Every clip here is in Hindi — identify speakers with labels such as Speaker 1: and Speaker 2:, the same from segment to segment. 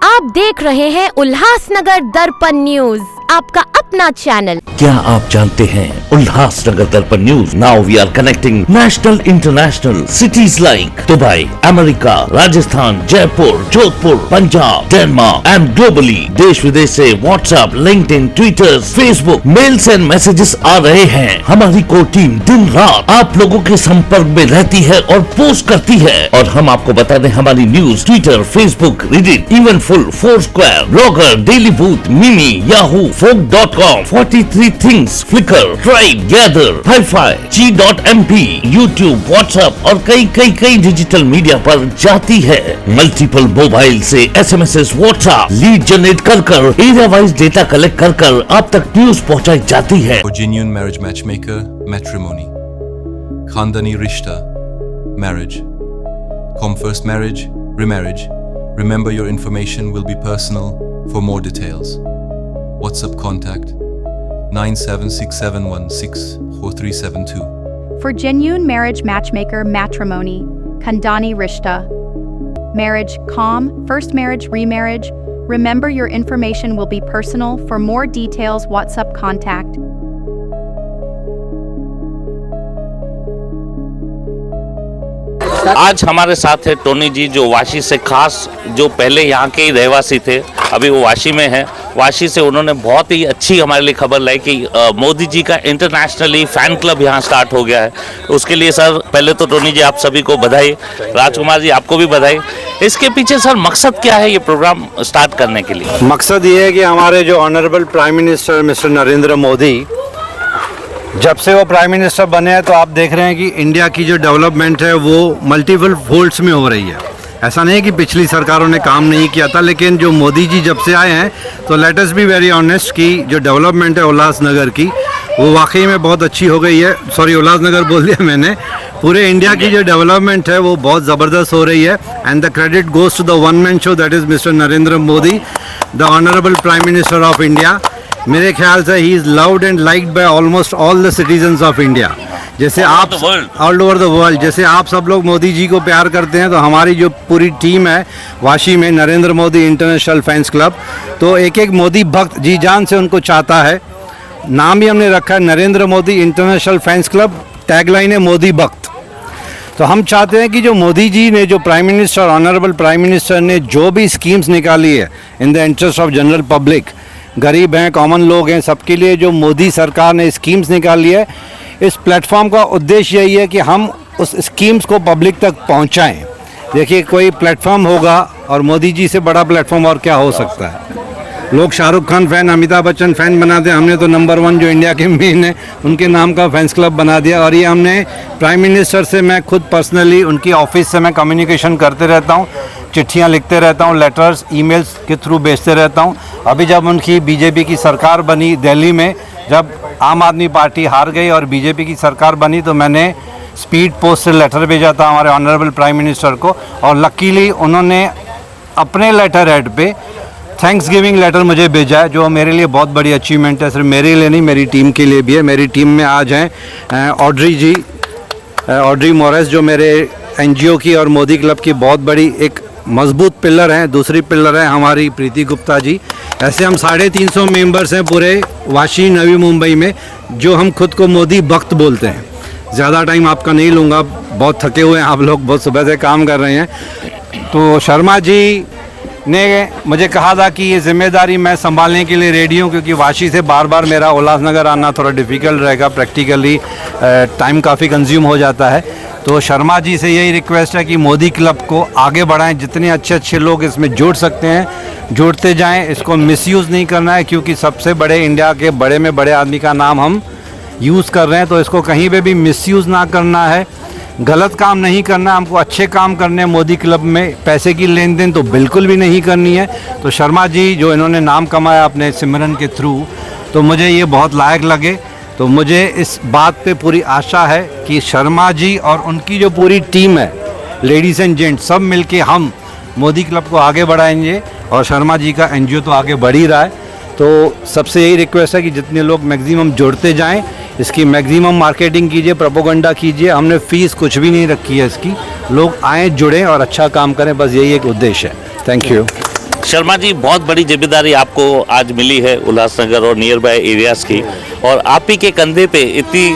Speaker 1: आप देख रहे हैं उल्लासनगर दर्पण न्यूज, आपका अपना चैनल।
Speaker 2: क्या आप जानते हैं Ulhasnagar Darpan news now we are connecting national international cities like Dubai, America, Rajasthan, Jaipur, Jodhpur, Punjab, Denmark and globally. देश विदेश से WhatsApp, LinkedIn, Twitter, Facebook mails and messages आ रहे हैं। हमारी कोर टीम दिन रात आप लोगों के संपर्क में रहती है और पोस्ट करती है। और हम आपको बता दें, हमारी news Twitter, Facebook, Reddit, Eventful, Foursquare, Blogger, Daily Booth, Mimi, Yahoo, folk.com, 43 things, Flickr, Tribe, Gather, Hi-Fi, G.mp, YouTube, WhatsApp और कई डिजिटल मीडिया पर जाती है। मल्टीपल मोबाइल से SMS, WhatsApp, लीड जनरेट कर एरिया वाइज डेटा कलेक्ट कर आप तक न्यूज पहुंचाई जाती है।
Speaker 3: For genuine marriage matchmaker, matrimony. Khandani Rishta, marriage. Come first marriage, remarriage. Remember your information will be personal. For more details, WhatsApp contact 9767164372.
Speaker 4: For genuine marriage matchmaker, matrimony, Khandani Rishta. Marriage, calm, first marriage, remarriage. Remember your information will be personal. For more details, WhatsApp contact.
Speaker 5: आज हमारे साथ है टोनी जी, जो वाशी से खास, जो पहले यहाँ के ही रहवासी थे, अभी वो वाशी में है। वाशी से उन्होंने बहुत ही अच्छी हमारे लिए खबर लाई कि मोदी जी का इंटरनेशनली फैन क्लब यहाँ स्टार्ट हो गया है। उसके लिए सर पहले तो टोनी जी आप सभी को बधाई, राजकुमार जी आपको भी बधाई। इसके पीछे सर मकसद क्या है ये प्रोग्राम स्टार्ट करने के लिए?
Speaker 6: मकसद ये है कि हमारे जो honourable prime minister mister Narendra Modi, जब से वो प्राइम मिनिस्टर बने हैं तो आप देख रहे हैं कि इंडिया की जो डेवलपमेंट है वो मल्टीपल फोल्ड्स में हो रही है। ऐसा नहीं है कि पिछली सरकारों ने काम नहीं किया था, लेकिन जो मोदी जी जब से आए हैं तो let us be very honest कि जो डेवलपमेंट है उल्लासनगर की वो वाकई में बहुत अच्छी हो गई है। सॉरी, उल्लासनगर बोल दिया मैंने। पूरे इंडिया की जो डेवलपमेंट है वो बहुत ज़बरदस्त हो रही है and the credit goes to the one man show, that is mister Narendra Modi, the honourable prime minister of India. मेरे ख्याल से ही is loved and liked by almost all the citizens of India. जैसे आप ऑल ओवर द वर्ल्ड, जैसे आप सब लोग मोदी जी को प्यार करते हैं, तो हमारी जो पूरी टीम है वाशी में, Narendra Modi international fans club, तो एक एक मोदी भक्त जी जान से उनको चाहता है। नाम भी हमने रखा है Narendra Modi international fans club, tagline है मोदी भक्त। तो हम चाहते हैं कि जो मोदी जी ने, जो prime minister, honourable prime minister ने जो भी स्कीम्स निकाली है in the interest of general public, गरीब हैं, कॉमन लोग हैं, सबके लिए जो मोदी सरकार ने स्कीम्स निकाली है, इस प्लेटफॉर्म का उद्देश्य यही है कि हम उस स्कीम्स को पब्लिक तक पहुंचाएं। देखिए, कोई प्लेटफॉर्म होगा और मोदी जी से बड़ा प्लेटफॉर्म और क्या हो सकता है। लोग शाहरुख खान फ़ैन, अमिताभ बच्चन फ़ैन बनाते हैं, हमने तो नंबर 1 जो इंडिया के मेन है उनके नाम का फैंस क्लब बना दिया। और ये हमने प्राइम मिनिस्टर से, मैं खुद पर्सनली उनकी ऑफिस से मैं कम्युनिकेशन करते रहता हूँ, चिट्ठियाँ लिखते रहता हूँ, लेटर्स ईमेल्स के थ्रू भेजते रहता हूँ। अभी जब उनकी बीजेपी की सरकार बनी दिल्ली में, जब आम आदमी पार्टी हार गई और बीजेपी की सरकार बनी, तो मैंने स्पीड पोस्ट से लेटर भेजा था हमारे ऑनरेबल प्राइम मिनिस्टर को, और लकीली उन्होंने अपने लेटर हेड पे थैंक्स गिविंग लेटर मुझे भेजा है, जो मेरे लिए बहुत बड़ी अचीवमेंट है। सिर्फ मेरे लिए नहीं, मेरी टीम के लिए भी है। मेरी टीम में आज हैं ऑड्री मोरेस, जो मेरे NGO की और मोदी क्लब की बहुत बड़ी एक मजबूत पिलर हैं। दूसरी पिलर है हमारी प्रीति गुप्ता जी। ऐसे हम 350 मेंबर्स हैं पूरे वाशी, नवी मुंबई में, जो हम खुद को मोदी भक्त बोलते हैं। ज़्यादा टाइम आपका नहीं लूँगा, बहुत थके हुए हैं आप लोग, बहुत सुबह से काम कर रहे हैं। तो शर्मा जी ने मुझे कहा था कि ये जिम्मेदारी मैं संभालने के लिए रेडी हूँ, क्योंकि वाशी से बार बार मेरा उल्लासनगर आना थोड़ा डिफ़िकल्ट रहेगा, प्रैक्टिकली टाइम काफ़ी कंज्यूम हो जाता है। तो शर्मा जी से यही रिक्वेस्ट है कि मोदी क्लब को आगे बढ़ाएं, जितने अच्छे लोग इसमें जुड़ सकते हैं जुड़ते जाएं, इसको मिसयूज़ नहीं करना है, क्योंकि सबसे बड़े इंडिया के बड़े में बड़े आदमी का नाम हम यूज़ कर रहे हैं, तो इसको कहीं पे भी मिसयूज़ ना करना है, गलत काम नहीं करना, हमको अच्छे काम करने हैं। मोदी क्लब में पैसे की लेन देन तो बिल्कुल भी नहीं करनी है। तो शर्मा जी जो इन्होंने नाम कमाया अपने सिमरन के थ्रू, तो मुझे ये बहुत लायक लगे। तो मुझे इस बात पे पूरी आशा है कि शर्मा जी और उनकी जो पूरी टीम है, लेडीज़ एंड जेंट्स, सब मिलके हम मोदी क्लब को आगे बढ़ाएंगे, और शर्मा जी का NGO तो आगे बढ़ ही रहा है। तो सबसे यही रिक्वेस्ट है कि जितने लोग मैक्सिमम जुड़ते जाएं, इसकी मैक्सिमम मार्केटिंग कीजिए, प्रोपोगंडा कीजिए। हमने फ़ीस कुछ भी नहीं रखी है इसकी, लोग आएँ, जुड़ें और अच्छा काम करें, बस यही एक उद्देश्य है। Thank you.
Speaker 5: शर्मा जी, बहुत बड़ी जिम्मेदारी आपको आज मिली है उल्लासनगर और नियर बाय एरियाज की, और आप ही के कंधे पे इतनी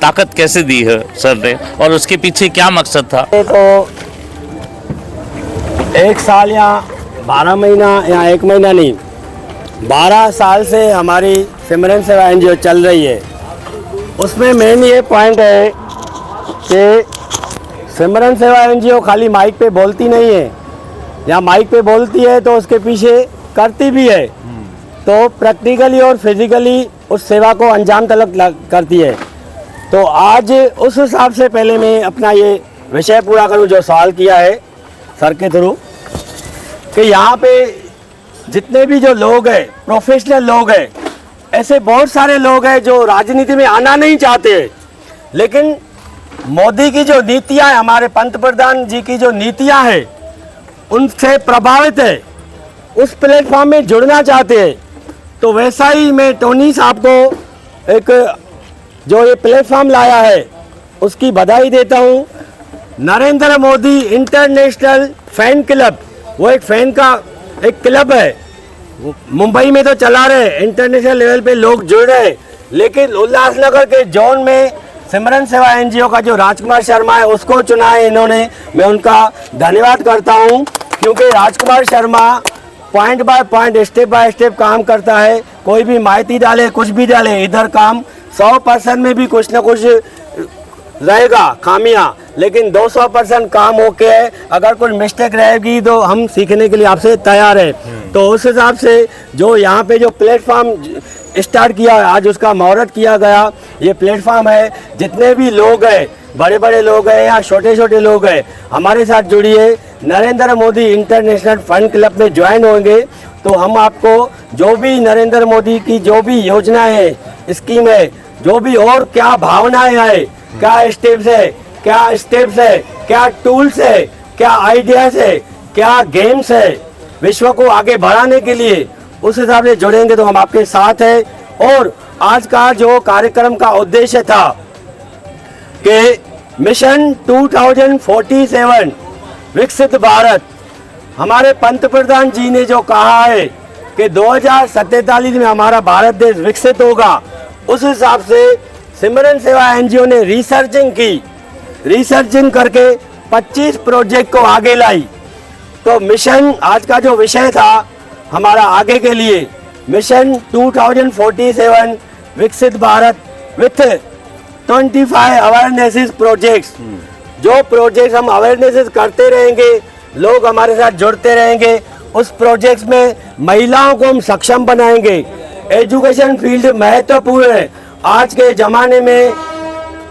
Speaker 5: ताकत कैसे दी है सर ने, और उसके पीछे क्या मकसद था?
Speaker 7: तो 1 साल या 12 महीना या 1 महीना नहीं, 12 साल से हमारी सिमरन सेवा एनजीओ चल रही है। उसमें मेन ये पॉइंट है कि सिमरन सेवा एनजीओ खाली माइक पे बोलती नहीं है, या माइक पे बोलती है तो उसके पीछे करती भी है, तो प्रैक्टिकली और फिजिकली उस सेवा को अंजाम तक करती है। तो आज उस हिसाब से पहले मैं अपना ये विषय पूरा करूं जो सवाल किया है सर के थ्रू, कि यहाँ पे जितने भी जो लोग हैं, प्रोफेशनल लोग हैं, ऐसे बहुत सारे लोग हैं जो राजनीति में आना नहीं चाहते, लेकिन मोदी की जो नीतियाँ हैं, हमारे पंत प्रधान जी की जो नीतियाँ हैं, उनसे प्रभावित है, उस प्लेटफॉर्म में जुड़ना चाहते हैं। तो वैसा ही मैं टोनी साहब को एक जो ये प्लेटफॉर्म लाया है उसकी बधाई देता हूँ। Narendra Modi international fan club, वो एक फैन का एक क्लब है, मुंबई में तो चला रहे, इंटरनेशनल लेवल पे लोग जुड़ रहे, लेकिन उल्लासनगर के जोन में सिमरन सेवा एनजीओ का जो राजकुमार शर्मा है उसको चुना है इन्होंने। मैं उनका धन्यवाद करता हूं, क्योंकि Rajkumar Sharma point by point, step by step काम करता है। कोई भी माहिती डाले, कुछ भी डाले, इधर काम 100% में भी कुछ ना कुछ रहेगा खामियां, लेकिन 200% काम ओके है। अगर कोई मिस्टेक रहेगी तो हम सीखने के लिए आपसे तैयार है। तो उस हिसाब से जो यहाँ पे जो प्लेटफॉर्म स्टार्ट किया, आज उसका मुहूर्त किया गया, ये प्लेटफॉर्म है, जितने भी लोग हैं, बड़े बड़े लोग हैं या छोटे छोटे लोग हैं, हमारे साथ जुड़िए। Narendra Modi international fun club में ज्वाइन होंगे तो हम आपको जो भी नरेंद्र मोदी की जो भी योजनाएं है, स्कीम है, जो भी और क्या भावनाएं हैं, क्या स्टेप्स है, क्या टूल्स है, क्या आइडियाज है, क्या गेम्स है, विश्व को आगे बढ़ाने के लिए, उस हिसाब से जुड़ेंगे तो हम आपके साथ हैं। और आज का जो कार्यक्रम का उद्देश्य था कि मिशन 2047 विकसित भारत, हमारे पंत प्रधान जी ने जो कहा है कि 2047 में हमारा भारत देश विकसित होगा, उस हिसाब से सिमरन सेवा एनजीओ ने रिसर्चिंग करके 25 प्रोजेक्ट को आगे लाई। तो मिशन, आज का जो विषय था हमारा आगे के लिए, मिशन 2047 विकसित भारत विथ 25 अवेयरनेस प्रोजेक्ट्स। जो प्रोजेक्ट्स हम अवेयरनेस करते रहेंगे, लोग हमारे साथ जुड़ते रहेंगे, उस प्रोजेक्ट्स में महिलाओं को हम सक्षम बनाएंगे। एजुकेशन फील्ड महत्वपूर्ण है। आज के ज़माने में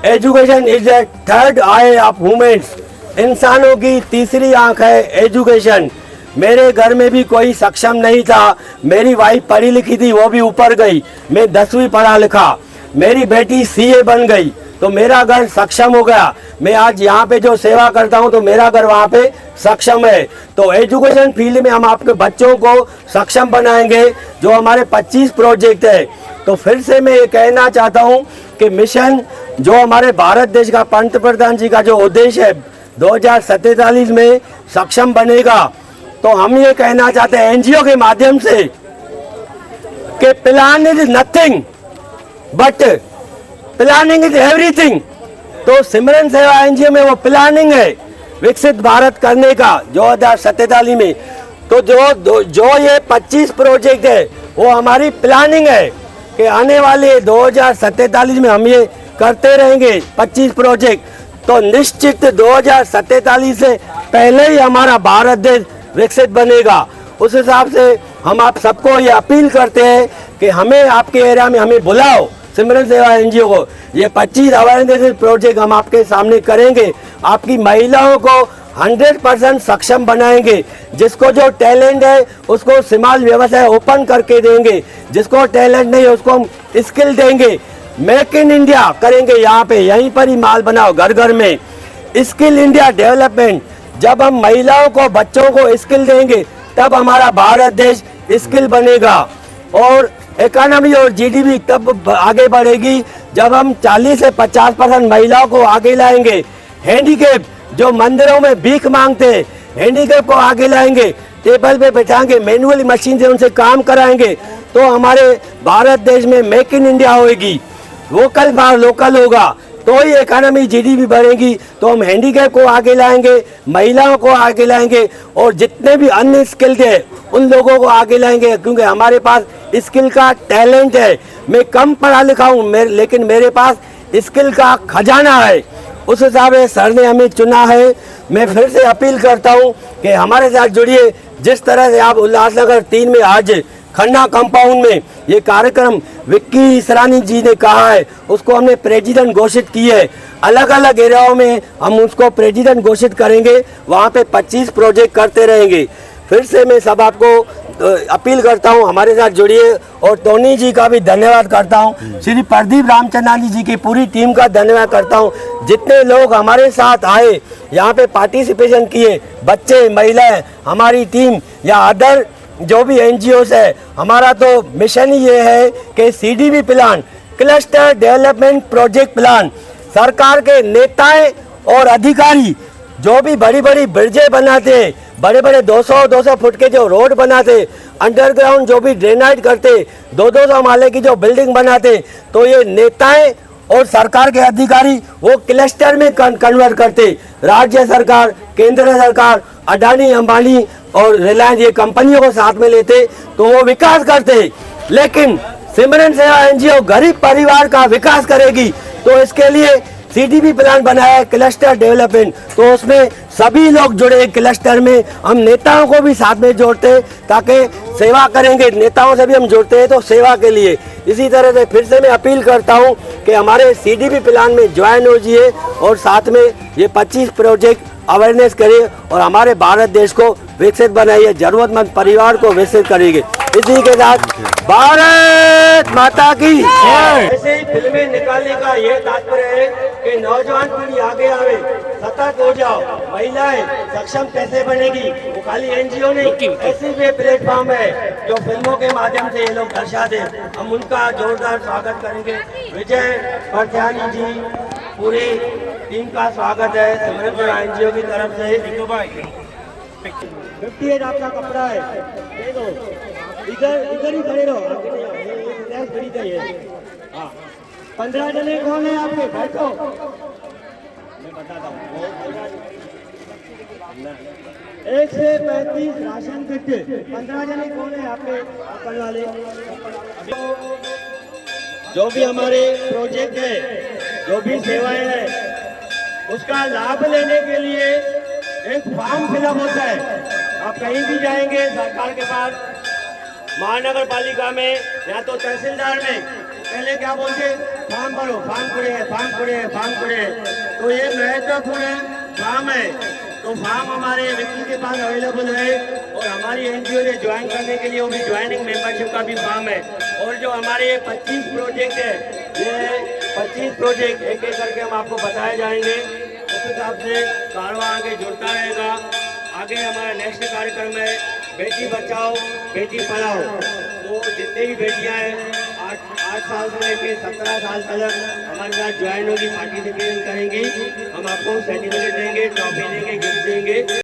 Speaker 7: education is the third I of humans, इंसानों की तीसरी आंख है एजुकेशन। मेरे घर में भी कोई सक्षम नहीं था, मेरी वाइफ पढ़ी लिखी थी, वो भी ऊपर गई, मैं 10वीं पढ़ा लिखा, मेरी बेटी सीए बन गई, तो मेरा घर सक्षम हो गया। मैं आज यहाँ पे जो सेवा करता हूँ तो मेरा घर वहाँ पे सक्षम है। तो एजुकेशन फील्ड में हम आपके बच्चों को सक्षम बनाएंगे। जो हमारे 25 प्रोजेक्ट है, तो फिर से मैं ये कहना चाहता हूँ कि मिशन जो हमारे भारत देश का पंत प्रधान जी का जो उद्देश्य है 2047 में सक्षम बनेगा, तो हम ये कहना चाहते हैं एनजीओ के माध्यम से कि plan is nothing but planning is everything. तो सिमरन सेवा एनजीओ में वो प्लानिंग है विकसित भारत करने का 2047 में। तो जो ये 25 प्रोजेक्ट है वो हमारी प्लानिंग है कि आने वाले 2047 में हम ये करते रहेंगे 25 प्रोजेक्ट। तो निश्चित 2047 से पहले ही हमारा भारत देश विकसित बनेगा। उस हिसाब से हम आप सबको ये अपील करते हैं कि हमें आपके एरिया में हमें बुलाओ, सिमरन सेवा एनजीओ को। ये 25 अवेयरनेस प्रोजेक्ट हम आपके सामने करेंगे, आपकी महिलाओं को 100% सक्षम बनाएंगे। जिसको जो टैलेंट है उसको सिमाल व्यवसाय ओपन करके देंगे, जिसको टैलेंट नहीं है उसको हम स्किल देंगे। मेक इन इंडिया करेंगे, यहाँ पे यहीं पर ही माल बनाओ घर घर में। स्किल इंडिया डेवलपमेंट, जब हम महिलाओं को बच्चों को स्किल देंगे तब हमारा भारत देश स्किल बनेगा। और इकोनॉमी और जीडीपी तब आगे बढ़ेगी जब हम 40 से 50% महिलाओं को आगे लाएंगे। हैंडीकैप जो मंदिरों में भीख मांगते हैं, हैंडीकैप को आगे लाएंगे टेबल पे बैठाएंगे, मैनुअली मशीन से उनसे काम कराएंगे, तो हमारे भारत देश में मेक इन इंडिया होएगी, वोकल फॉर लोकल होगा, तो ही इकोनॉमी जीडीपी बढ़ेगी। तो हम हैंडीकैप को आगे लाएंगे, महिलाओं को आगे लाएंगे और जितने भी अन्य स्किल्ड है उन लोगों को आगे लाएंगे, क्योंकि हमारे पास स्किल का टैलेंट है। मैं कम पढ़ा लिखा हूँ लेकिन मेरे पास स्किल का खजाना है। उस हिसाब से सर ने हमें चुना है। मैं फिर से अपील करता हूँ कि हमारे साथ जुड़िए। जिस तरह से आप उल्लासनगर 3 में आज खन्ना कंपाउंड में ये कार्यक्रम विक्की इसरानी जी ने कहा है, उसको हमने प्रेसिडेंट घोषित की है। अलग अलग एरियाओं में हम उसको प्रेसिडेंट घोषित करेंगे, वहाँ पे 25 प्रोजेक्ट करते रहेंगे। फिर से मैं सब आपको अपील करता हूँ, हमारे साथ जुड़िए। और टोनी जी का भी धन्यवाद करता हूँ, श्री प्रदीप रामचंदानी जी की पूरी टीम का धन्यवाद करता हूँ। जितने लोग हमारे साथ आए, यहाँ पे पार्टिसिपेशन किए, बच्चे, महिलाएं, हमारी टीम या अदर जो भी एनजीओस है, हमारा तो मिशन ही ये है कि CDP plan, cluster development project plan, सरकार के नेताएं और अधिकारी जो भी बड़ी बड़ी ब्रिजें बनाते, बड़े बड़े 200 फुट के जो रोड बनाते, अंडरग्राउंड जो भी ड्रेनाइज करते, 200 माले की जो बिल्डिंग बनाते, तो ये नेताएं और सरकार के अधिकारी वो क्लस्टर में कन्वर्ट करते। राज्य सरकार, केंद्र सरकार, अडानी, अंबानी और रिलायंस ये कंपनियों को साथ में लेते तो वो विकास करते। लेकिन सिमरन सेवा एनजीओ गरीब परिवार का विकास करेगी, तो इसके लिए सीडीपी प्लान बनाया है, क्लस्टर डेवलपमेंट। तो उसमें सभी लोग जुड़े क्लस्टर में, हम नेताओं को भी साथ में जोड़ते ताकि सेवा करेंगे। नेताओं से भी हम जुड़ते हैं तो सेवा के लिए। इसी तरह से फिर से मैं अपील करता हूं कि हमारे सीडीपी प्लान में ज्वाइन हो जाइए और साथ में ये 25 प्रोजेक्ट अवेयरनेस करिए और हमारे भारत देश को विकसित बनाइए, जरूरतमंद परिवार को विकसित करेंगे। इसी के साथ भारत माता की ऐसे ही फिल्में निकालने का ये तात्पर्य है कि नौजवान पीढ़ी आगे आवे, सतर्क हो जाओ। महिलाएं सक्षम कैसे बनेगी, वो खाली एनजीओ नहीं, ऐसी भी प्लेटफॉर्म है जो फिल्मों के माध्यम से ये लोग दर्शा दे। हम उनका जोरदार स्वागत करेंगे। विजय परध्यानी जी, पूरी टीम का स्वागत है सिमरन सेवा एनजीओ की तरफ से। 58 आपका कपड़ा है, दे दो। इधर ही खड़े रहो, हाँ। 15 जने कौन है आपके, बैठो, मैं बताता हूँ। 1 से 35 राशन किट, 15 जने कौन है आपके आकर वाले। जो भी हमारे प्रोजेक्ट है, जो भी सेवाएं हैं, उसका लाभ लेने के लिए एक फॉर्म फिलअप होता है। आप कहीं भी जाएंगे सरकार के पास, महानगर पालिका में या तो तहसीलदार में, पहले क्या बोलते, फॉर्म भरो, फॉर्म पड़े हैं, फॉर्म पड़े हैं, फॉर्म पड़े हैं। तो ये महत्वपूर्ण फॉर्म है। तो फॉर्म हमारे व्यक्ति के पास अवेलेबल है और हमारी एनजीओ ने ज्वाइन करने के लिए वो भी ज्वाइनिंग मेंबरशिप का भी फॉर्म है। और जो हमारे 25 प्रोजेक्ट है, ये 25 प्रोजेक्ट एक एक करके हम आपको बताए जाएंगे। उस हिसाब से कारवां आगे जुड़ता रहेगा। आगे हमारा नेक्स्ट कार्यक्रम है बेटी बचाओ बेटी पढ़ाओ। तो जितने भी बेटियां हैं 8 साल से लेकर 17 साल तक हमारे साथ ज्वाइन होगी, पार्टिसिपेट करेंगी। हम आपको सर्टिफिकेट देंगे, ट्रॉफी देंगे, गिफ्ट देंगे।